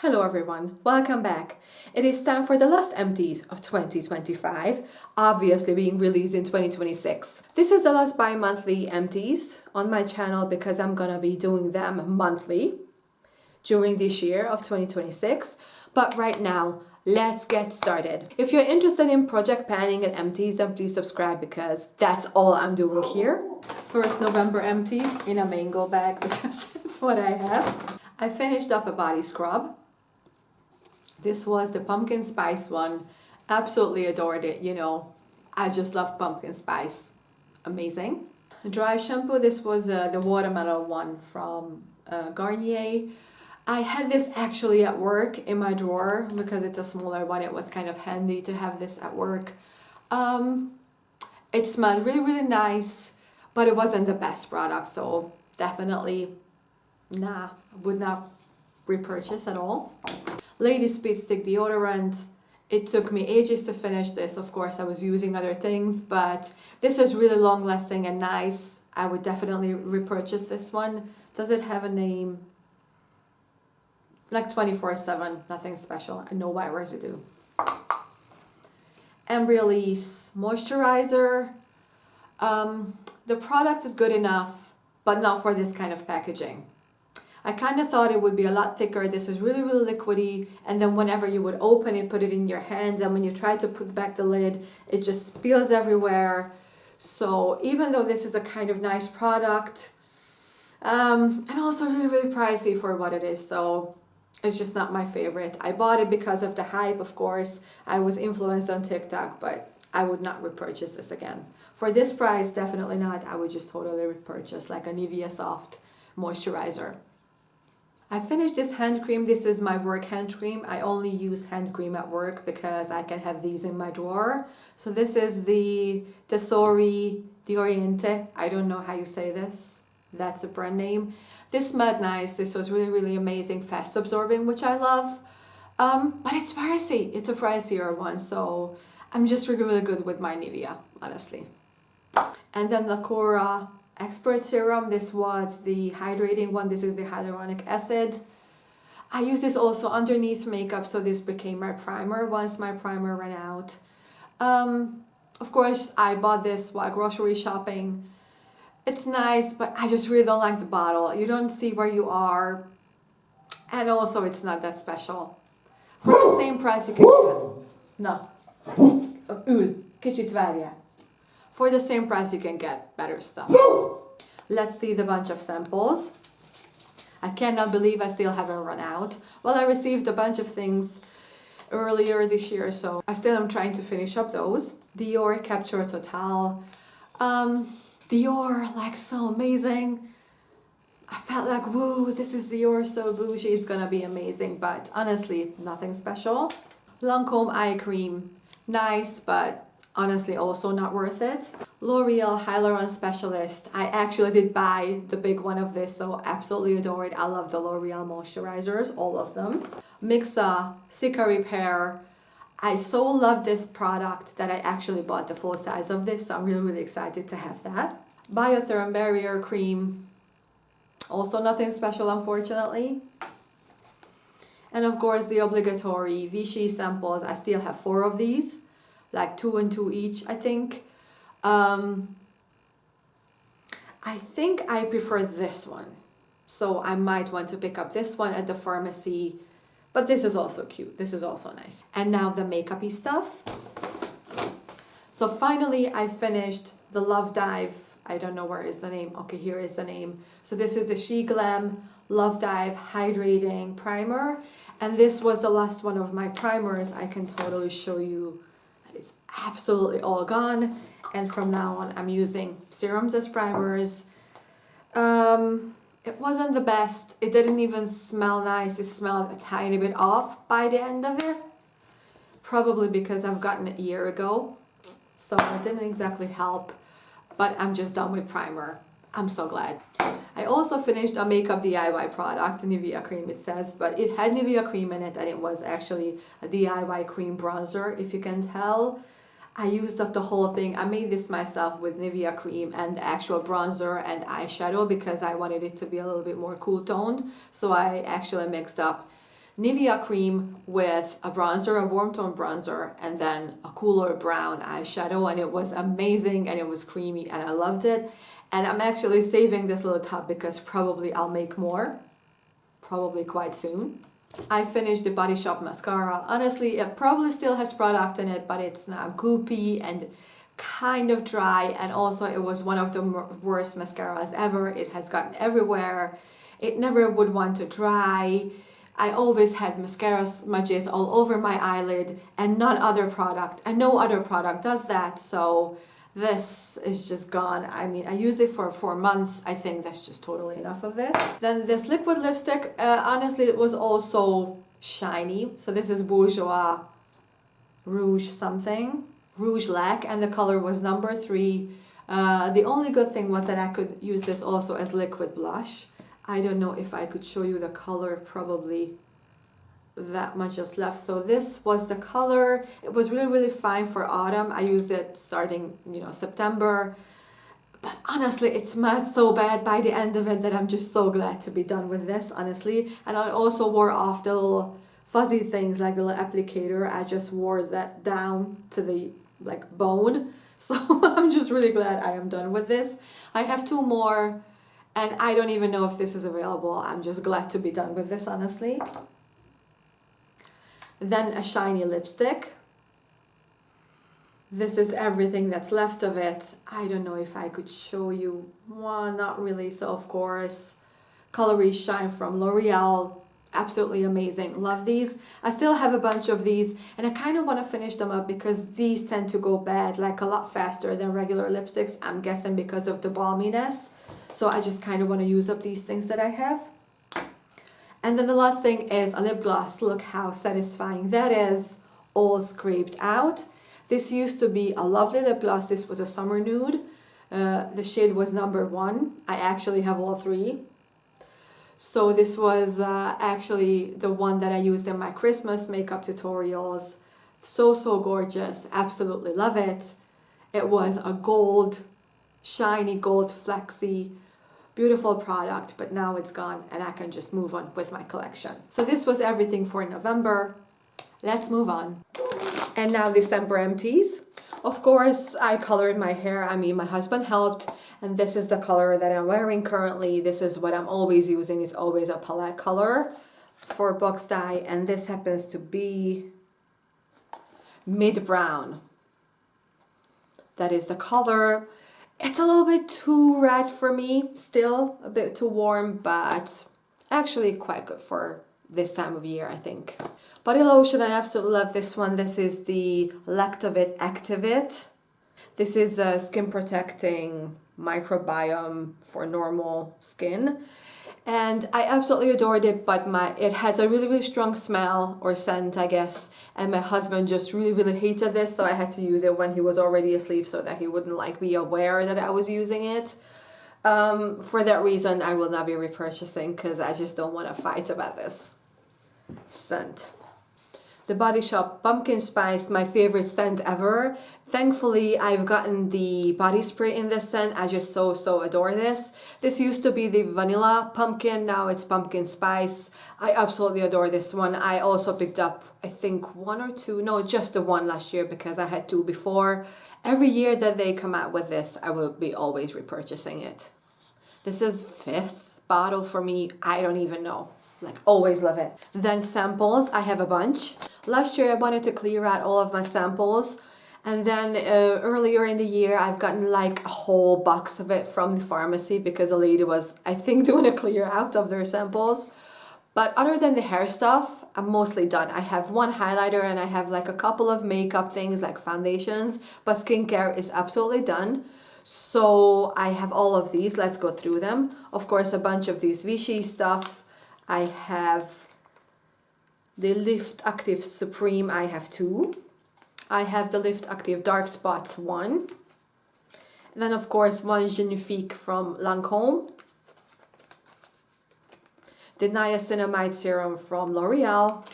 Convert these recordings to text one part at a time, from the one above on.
Hello everyone, welcome back. It is time for the last empties of 2025, obviously being released in 2026. This is the last bi-monthly empties on my channel because I'm gonna be doing them monthly during this year of 2026. But right now, let's get started. If you're interested in project planning and empties, then please subscribe because that's all I'm doing here. First November empties in a mango bag because that's what I have. I finished up a body scrub. This was the pumpkin spice one. Absolutely adored it, I just love pumpkin spice. Amazing. Dry shampoo, this was the watermelon one from Garnier. I had this actually at work in my drawer because it's a smaller one. It was kind of handy to have this at work. It smelled really, really nice, but it wasn't the best product. So definitely, would not repurchase at all. Lady Speed Stick deodorant. It took me ages to finish this. Of course, I was using other things, but this is really long lasting and nice. I would definitely repurchase this one. Does it have a name? Like 24/7, nothing special, and no white residue. Embryolisse moisturizer. The product is good enough, but not for this kind of packaging. I kind of thought it would be a lot thicker. This is really, really liquidy. And then whenever you would open it, put it in your hands, and when you try to put back the lid, it just spills everywhere. So even though this is a kind of nice product, and also really, really pricey for what it is, so it's just not my favorite. I bought it because of the hype, of course. I was influenced on TikTok, but I would not repurchase this again. For this price, definitely not. I would just totally repurchase like a Nivea Soft moisturizer. I finished this hand cream. This is my work hand cream. I only use hand cream at work because I can have these in my drawer. So this is the Tesori di Oriente. I don't know how you say this. That's the brand name. This smelled nice. This was really, really amazing. Fast absorbing, which I love. But it's pricey. It's a pricier one. So I'm just really, really good with my Nivea, honestly. And then the Cora Expert Serum. This was the hydrating one. This is the hyaluronic acid. I use this also underneath makeup, so this became my primer once my primer ran out. Of course, I bought this while grocery shopping. It's nice, but I just really don't like the bottle. You don't see where you are, and also it's not that special. For the same price you can get... No. Kicsit várjál. For the same price you can get better stuff. Let's see the bunch of samples. I cannot believe I still haven't run out. Well, I received a bunch of things earlier this year, so I still am trying to finish up those. Dior Capture Total. Dior, like, so amazing. I felt like, woo, this is Dior, so bougie, it's gonna be amazing, but honestly, nothing special. Lancome eye cream, nice, but honestly also not worth it. L'Oreal Hyaluron Specialist. I actually did buy the big one of this, so absolutely adore it. I love the L'Oreal moisturizers, all of them. Mixa Cica Repair. I so love this product that I actually bought the full size of this, so I'm really, really excited to have that. Biotherm Barrier Cream. Also nothing special, unfortunately. And of course the obligatory Vichy samples. I still have 4 of these, like 2 and 2 each, I think. I think I prefer this one, so I might want to pick up this one at the pharmacy, but this is also cute. This is also nice. And now the makeup-y stuff. So finally I finished the Love Dive. I don't know where is the name. Okay, here is the name. So this is the She Glam Love Dive Hydrating Primer, and this was the last one of my primers. I can totally show you that it's absolutely all gone, and from now on I'm using serums as primers. It wasn't the best. It didn't even smell nice. It smelled a tiny bit off by the end of it, probably because I've gotten it a year ago, so it didn't exactly help. But I'm just done with primer. I'm so glad. I also finished a makeup DIY product, Nivea cream it says, but it had Nivea cream in it, and it was actually a DIY cream bronzer, if you can tell. I used up the whole thing. I made this myself with Nivea cream and the actual bronzer and eyeshadow because I wanted it to be a little bit more cool toned. So I actually mixed up Nivea cream with a bronzer, a warm tone bronzer, and then a cooler brown eyeshadow, and it was amazing and it was creamy and I loved it. And I'm actually saving this little tub because probably I'll make more, probably quite soon. I finished the Body Shop mascara. Honestly, it probably still has product in it, but it's now goopy and kind of dry, and also it was one of the worst mascaras ever. It has gotten everywhere. It never would want to dry. I always had mascara smudges all over my eyelid, and no other product does that. So this is just gone. I mean, I used it for 4 months. I think that's just totally enough of this. Then this liquid lipstick, honestly, it was also shiny. So this is Bourjois Rouge something, Rouge Lac, and the color was number 3. The only good thing was that I could use this also as liquid blush. I don't know if I could show you the color, probably that much is left. So this was the color. It was really, really fine for autumn. I used it starting, September. But honestly, it smelled so bad by the end of it that I'm just so glad to be done with this, honestly. And I also wore off the little fuzzy things, like the little applicator. I just wore that down to the bone. So I'm just really glad I am done with this. I have 2 more. And I don't even know if this is available. I'm just glad to be done with this, honestly. Then a shiny lipstick. This is everything that's left of it. I don't know if I could show you. Well, not really. So, of course, Coloris Shine from L'Oreal. Absolutely amazing. Love these. I still have a bunch of these, and I kind of want to finish them up because these tend to go bad a lot faster than regular lipsticks. I'm guessing because of the balminess. So I just kind of want to use up these things that I have. And then the last thing is a lip gloss. Look how satisfying that is, all scraped out. This used to be a lovely lip gloss. This was a summer nude. The shade was number 1. I actually have all 3. So this was actually the one that I used in my Christmas makeup tutorials. So, so gorgeous. Absolutely love it. It was a gold, shiny gold flexy, beautiful product, but now it's gone and I can just move on with my collection. So this was everything for November. Let's move on. And now December empties. Of course, I colored my hair. I mean, my husband helped, and this is the color that I'm wearing currently. This is what I'm always using. It's always a palette color for box dye, and this happens to be mid brown. That is the color. It's a little bit too red for me, still a bit too warm, but actually quite good for this time of year, I think. Body lotion, I absolutely love this one. This is the Lactovit Activit. This is a skin protecting microbiome for normal skin. And I absolutely adored it, but it has a really, really strong smell or scent, I guess. And my husband just really, really hated this, so I had to use it when he was already asleep so that he wouldn't be aware that I was using it. For that reason, I will not be repurchasing because I just don't want to fight about this scent. The Body Shop Pumpkin Spice, my favorite scent ever. Thankfully, I've gotten the body spray in this scent. I just so adore this. This used to be the vanilla pumpkin, now it's pumpkin spice. I absolutely adore this one. I also picked up, I think 1 or 2, no, just the one last year because I had 2 before. Every year that they come out with this, I will be always repurchasing it. This is 5th bottle for me. I don't even know. Always love it. Then samples, I have a bunch. Last year I wanted to clear out all of my samples, and then earlier in the year I've gotten a whole box of it from the pharmacy because a lady was, I think, doing a clear out of their samples. But other than the hair stuff, I'm mostly done. I have 1 highlighter and I have a couple of makeup things like foundations, but skincare is absolutely done. So I have all of these. Let's go through them. Of course, a bunch of these Vichy stuff. I have the Lift Active Supreme, I have 2. I have the Lift Active Dark Spots 1. And then of course 1 Genifique from Lancôme. The Niacinamide Serum from L'Oreal.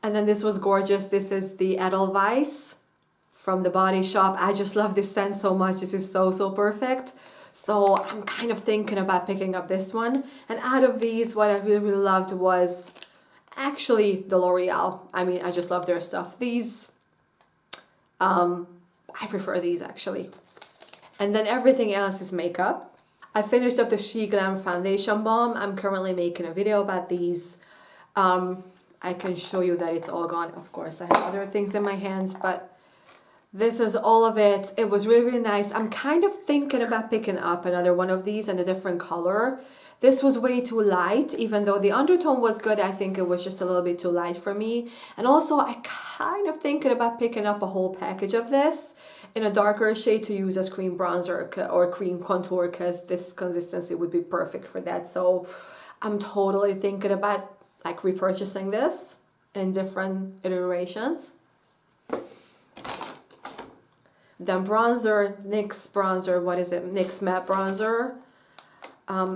And then this was gorgeous. This is the Edelweiss from the Body Shop. I just love this scent so much. This is so perfect. So I'm kind of thinking about picking up this one. And out of these, what I really, really loved was, Actually, the L'Oreal. I mean, I just love their stuff. These, I prefer these actually. And then everything else is makeup. I finished up the She Glam Foundation Balm. I'm currently making a video about these. I can show you that it's all gone. Of course, I have other things in my hands, but this is all of it. It was really, really nice. I'm kind of thinking about picking up another one of these in a different color. This was way too light, even though the undertone was good. I think it was just a little bit too light for me. And also, I kind of thinking about picking up a whole package of this in a darker shade to use as cream bronzer or cream contour, because this consistency would be perfect for that. So I'm totally thinking about like repurchasing this in different iterations. Then bronzer, NYX bronzer, what is it? NYX matte bronzer.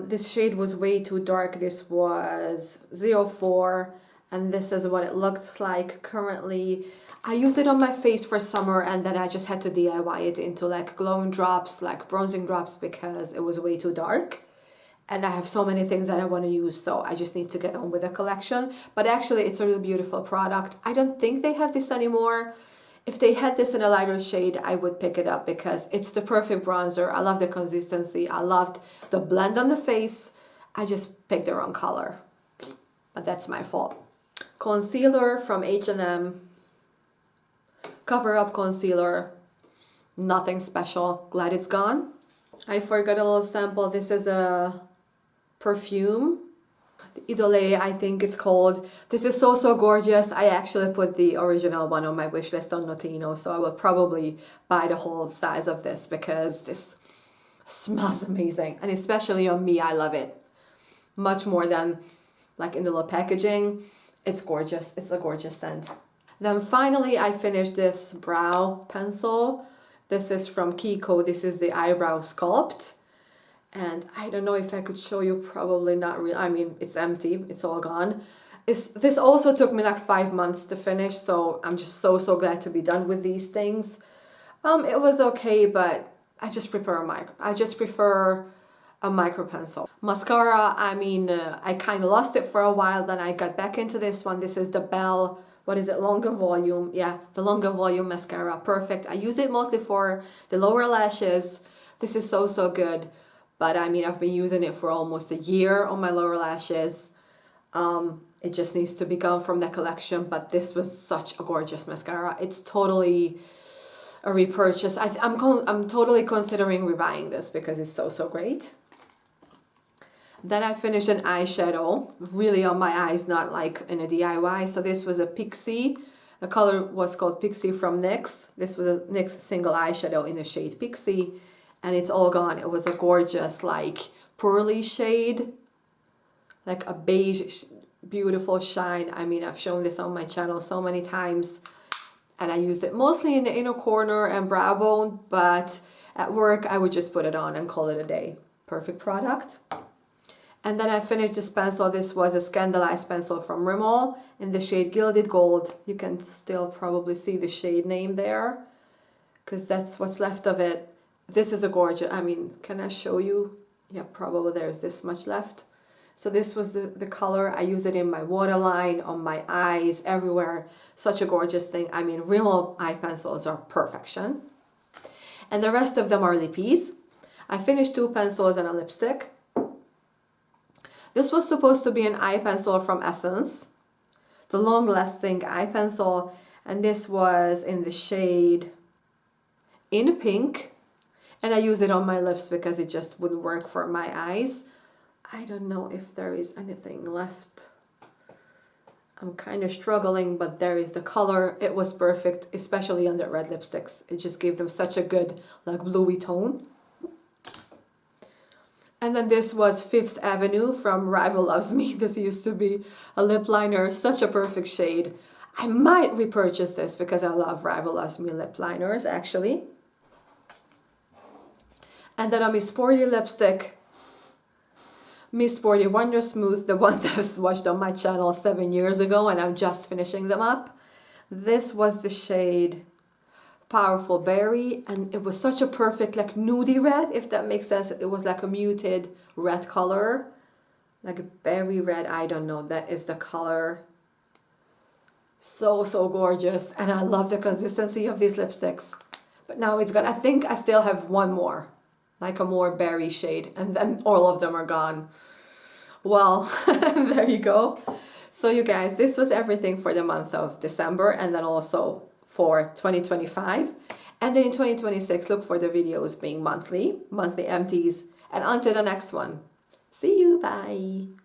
This shade was way too dark. This was 04, and this is what it looks like currently. I use it on my face for summer, and then I just had to DIY it into like glowing drops, like bronzing drops, because it was way too dark. And I have so many things that I want to use, so I just need to get on with the collection. But actually, it's a really beautiful product. I don't think they have this anymore. If they had this in a lighter shade, I would pick it up because it's the perfect bronzer. I love the consistency. I loved the blend on the face. I just picked the wrong color, but that's my fault. Concealer from H&M. Cover Up Concealer. Nothing special. Glad it's gone. I forgot a little sample. This is a perfume. The Idole, I think it's called. This is so, so gorgeous. I actually put the original one on my wish list on Notino, so I will probably buy the whole size of this because this smells amazing. And especially on me, I love it. Much more than like in the little packaging. It's gorgeous. It's a gorgeous scent. Then finally, I finished this brow pencil. This is from Kiko. This is the Eyebrow Sculpt. And I don't know if I could show you, probably not really. I mean, it's empty, it's all gone. This also took me like 5 months to finish, so I'm just so, so glad to be done with these things. It was okay, but I just prefer a micro pencil. Mascara, I mean, I kind of lost it for a while, then I got back into this one. This is the Belle, what is it, Longer Volume. Yeah, the Longer Volume mascara, perfect. I use it mostly for the lower lashes. This is so, so good. But I mean, I've been using it for almost a year on my lower lashes. It just needs to be gone from the collection, but this was such a gorgeous mascara. It's totally a repurchase. I'm totally considering rebuying this because it's so, so great. Then I finished an eyeshadow, really on my eyes, not like in a DIY. So this was a Pixie. The color was called Pixie from NYX. This was a NYX single eyeshadow in the shade Pixie. And it's all gone. It was a gorgeous, like, pearly shade. Like a beige, beautiful shine. I mean, I've shown this on my channel so many times. And I used it mostly in the inner corner and brow bone. But at work, I would just put it on and call it a day. Perfect product. And then I finished this pencil. This was a Scandalized pencil from Rimmel in the shade Gilded Gold. You can still probably see the shade name there, because that's what's left of it. This is a gorgeous, I mean, can I show you? Yeah, probably there's this much left. So this was the color. I use it in my waterline, on my eyes, everywhere. Such a gorgeous thing. I mean, Rimmel eye pencils are perfection. And the rest of them are lippies. I finished 2 pencils and a lipstick. This was supposed to be an eye pencil from Essence, the long-lasting eye pencil. And this was in the shade In Pink. And I use it on my lips because it just wouldn't work for my eyes. I don't know if there is anything left. I'm kind of struggling, but there is the color. It was perfect, especially on the red lipsticks. It just gave them such a good, like, bluey tone. And then this was Fifth Avenue from Rival Loves Me. This used to be a lip liner, such a perfect shade. I might repurchase this because I love Rival Loves Me lip liners, actually. And then a Miss Sporty lipstick. Miss Sporty Wonder Smooth, the ones that I've watched on my channel 7 years ago, and I'm just finishing them up. This was the shade Powerful Berry, and it was such a perfect, like, nudie red, if that makes sense. It was like a muted red color, like a berry red. I don't know, that is the color. So gorgeous. And I love the consistency of these lipsticks. But now it's gone. I think I still have one more, like a more berry shade, and then all of them are gone. Well, there you go. So you guys, this was everything for the month of December, and then also for 2025. And then in 2026, look for the videos being monthly empties. And until the next one. See you, bye.